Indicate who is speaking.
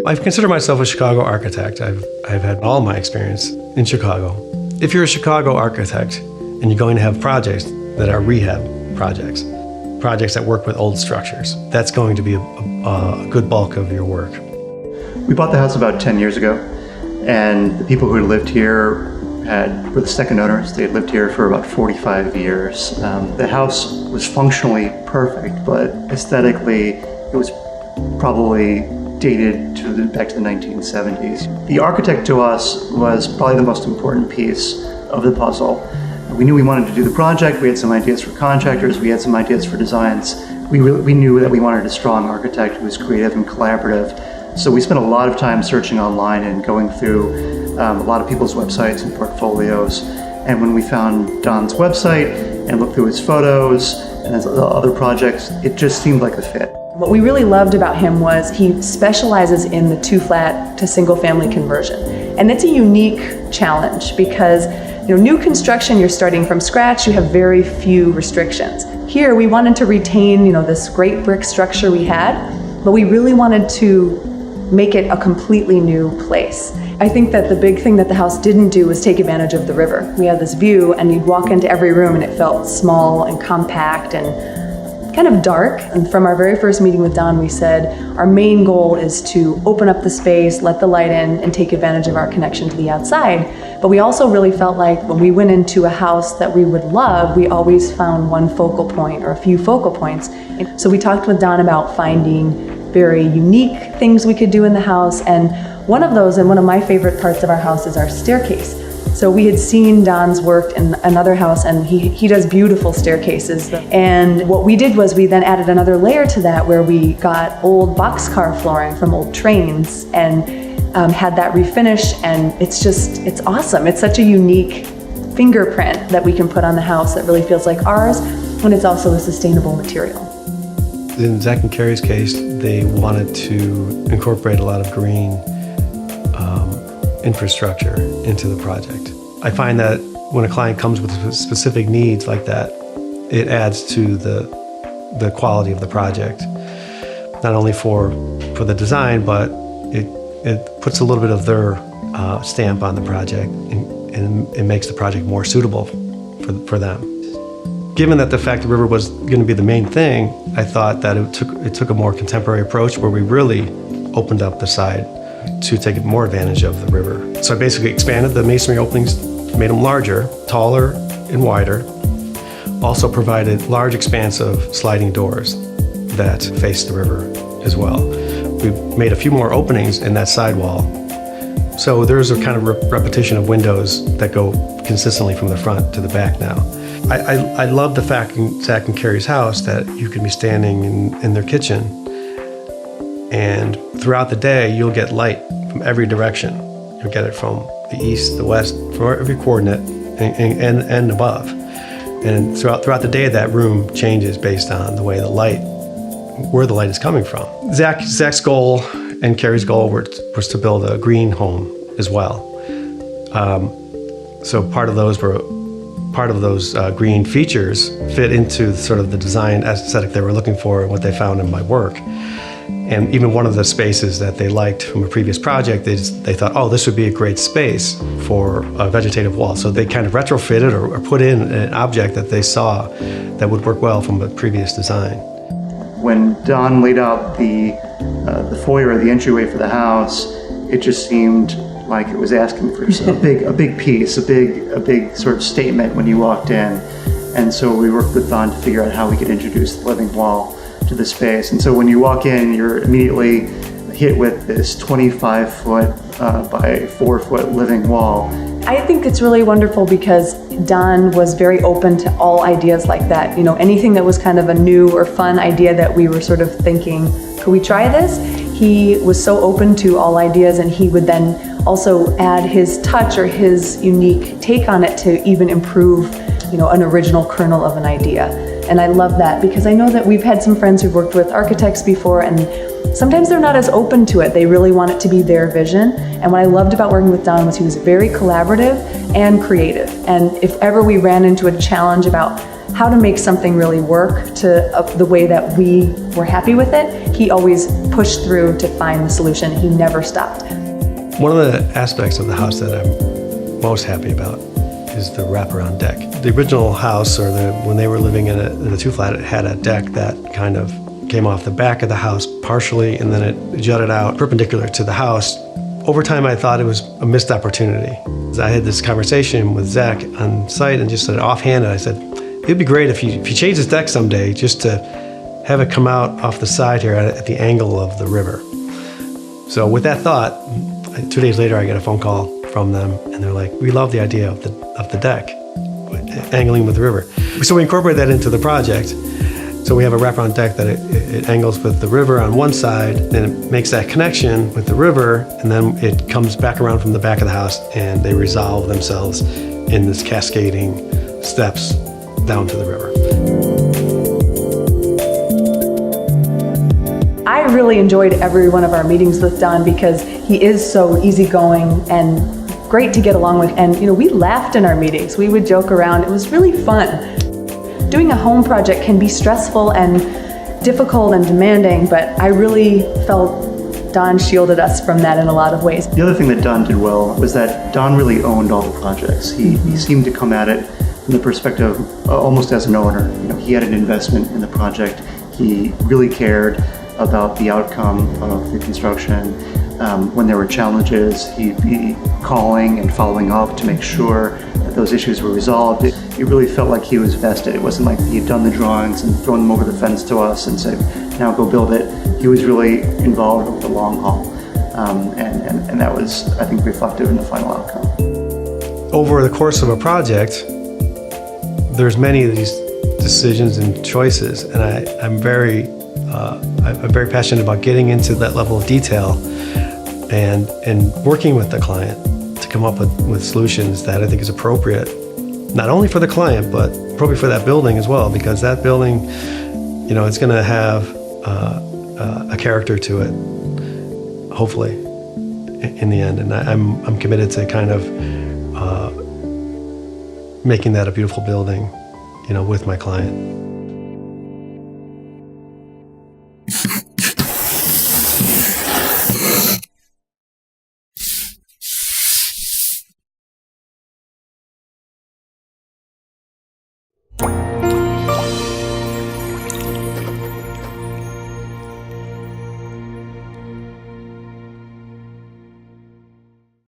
Speaker 1: I consider myself a Chicago architect. I've had all my experience in Chicago. If you're a Chicago architect and you're going to have projects that are rehab projects that work with old structures, that's going to be a good bulk of your work.
Speaker 2: We bought the house about 10 years ago, and the people who had lived here were the second owners. They had lived here for about 45 years. The house was functionally perfect, but aesthetically it was probably dated back to the 1970s. The architect to us was probably the most important piece of the puzzle. We knew we wanted to do the project. We had some ideas for contractors. We had some ideas for designs. We knew that we wanted a strong architect who was creative and collaborative. So we spent a lot of time searching online and going through a lot of people's websites and portfolios. And when we found Don's website and looked through his photos and his other projects, it just seemed like a fit.
Speaker 3: What we really loved about him was he specializes in the 2-flat to single-family conversion. And it's a unique challenge because new construction, you're starting from scratch, you have very few restrictions. Here, we wanted to retain this great brick structure we had, but we really wanted to make it a completely new place. I think that the big thing that the house didn't do was take advantage of the river. We had this view, and you'd walk into every room and it felt small and compact and kind of dark. And from our very first meeting with Don, we said our main goal is to open up the space, let the light in, and take advantage of our connection to the outside. But we also really felt like when we went into a house that we would love, we always found one focal point or a few focal points. And so we talked with Don about finding very unique things we could do in the house. And one of those, and one of my favorite parts of our house, is our staircase. So we had seen Don's work in another house, and he does beautiful staircases. And what we did was we then added another layer to that, where we got old boxcar flooring from old trains and had that refinished, and it's awesome. It's such a unique fingerprint that we can put on the house that really feels like ours, and it's also a sustainable material.
Speaker 1: In Zach and Carrie's case, they wanted to incorporate a lot of green infrastructure into the project. I find that when a client comes with specific needs like that, it adds to the quality of the project. Not only for the design, but it puts a little bit of their stamp on the project, and it makes the project more suitable for them. Given that the fact the river was going to be the main thing, I thought that it took a more contemporary approach where we really opened up the side to take more advantage of the river. So I basically expanded the masonry openings, made them larger, taller, and wider. Also provided large expansive sliding doors that face the river as well. We made a few more openings in that sidewall. So there's a kind of repetition of windows that go consistently from the front to the back now. I love the fact in Zach and Carrie's house that you can be standing in their kitchen, and throughout the day you'll get light from every direction. You'll get it from the east, the west, from every coordinate and above. And throughout the day that room changes based on the way where the light is coming from. Zach's goal and Carrie's goal was to build a green home as well. So part of those green features fit into sort of the design aesthetic they were looking for and what they found in my work. And even one of the spaces that they liked from a previous project, they thought, oh, this would be a great space for a vegetative wall. So they kind of retrofitted or put in an object that they saw that would work well from a previous design.
Speaker 2: When Don laid out the foyer, the entryway for the house, it just seemed like it was asking for a big piece, a big sort of statement when you walked in. And so we worked with Don to figure out how we could introduce the living wall to the space. And so when you walk in, you're immediately hit with this 25-foot by 4-foot living wall.
Speaker 3: I think it's really wonderful because Don was very open to all ideas like that. Anything that was kind of a new or fun idea that we were sort of thinking, could we try this? He was so open to all ideas, and he would then also add his touch or his unique take on it to even improve, an original kernel of an idea. And I love that because I know that we've had some friends who've worked with architects before, and sometimes they're not as open to it. They really want it to be their vision. And what I loved about working with Don was he was very collaborative and creative. And if ever we ran into a challenge about how to make something really work to the way that we were happy with it, he always pushed through to find the solution. He never stopped.
Speaker 1: One of the aspects of the house that I'm most happy about is the wraparound deck. The original house, when they were living in a two-flat, it had a deck that kind of came off the back of the house partially, and then it jutted out perpendicular to the house. Over time, I thought it was a missed opportunity. I had this conversation with Zach on site and just said offhand, I said, it'd be great if you change this deck someday, just to have it come out off the side here at the angle of the river. So with that thought, 2 days later, I get a phone call from them, and they're like, we love the idea of the deck, angling with the river. So we incorporate that into the project. So we have a wraparound deck that it angles with the river on one side, and it makes that connection with the river, and then it comes back around from the back of the house, and they resolve themselves in this cascading steps down to the river.
Speaker 3: I really enjoyed every one of our meetings with Don because he is so easygoing and great to get along with. And we laughed in our meetings. We would joke around. It was really fun. Doing a home project can be stressful and difficult and demanding, but I really felt Don shielded us from that in a lot of ways.
Speaker 2: The other thing that Don did well was that Don really owned all the projects. He seemed to come at it from the perspective almost as an owner. He had an investment in the project. He really cared about the outcome of the construction. When there were challenges, he'd be calling and following up to make sure that those issues were resolved. It really felt like he was vested. It wasn't like he had done the drawings and thrown them over the fence to us and said, now go build it. He was really involved over the long haul. And that was, I think, reflective in the final outcome. Over
Speaker 1: the course of a project, there's many of these decisions and choices, and I'm very passionate about getting into that level of detail and working with the client to come up with solutions that I think is appropriate, not only for the client, but appropriate for that building as well, because that building, it's going to have a character to it, hopefully, in the end. And I'm committed to kind of making that a beautiful building, with my client.